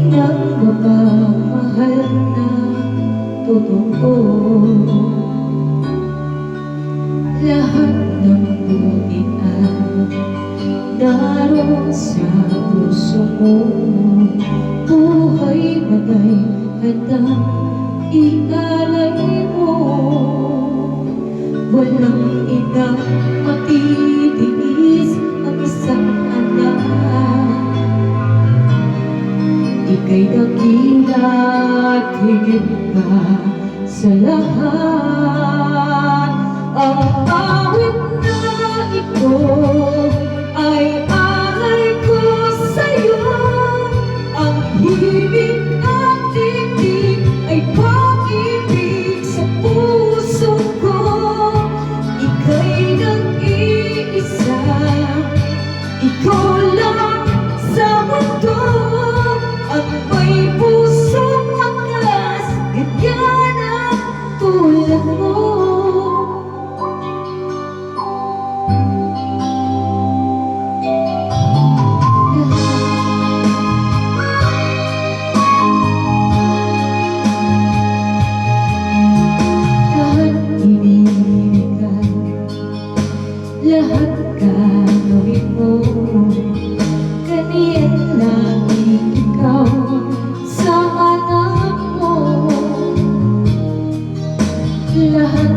ng mapamahal na totoo. Lahat ng buti ay naroon sa puso mo. Buhay patay handang ialay mo. Walang inang matitiis ang isang anak. Ika'y dakila at higit ka sa lahat. Ang awit na ito ay alay ko sa'yo. Ang himig at titig ay pag-ibig sa puso ko. Ika'y nag-iisa, ikaw lang sa mundo. Ang may pusong angkas, ganyan ang tulad mo. Lahat gagawin mo, ganyan laging ikaw sa anak mo. Lahat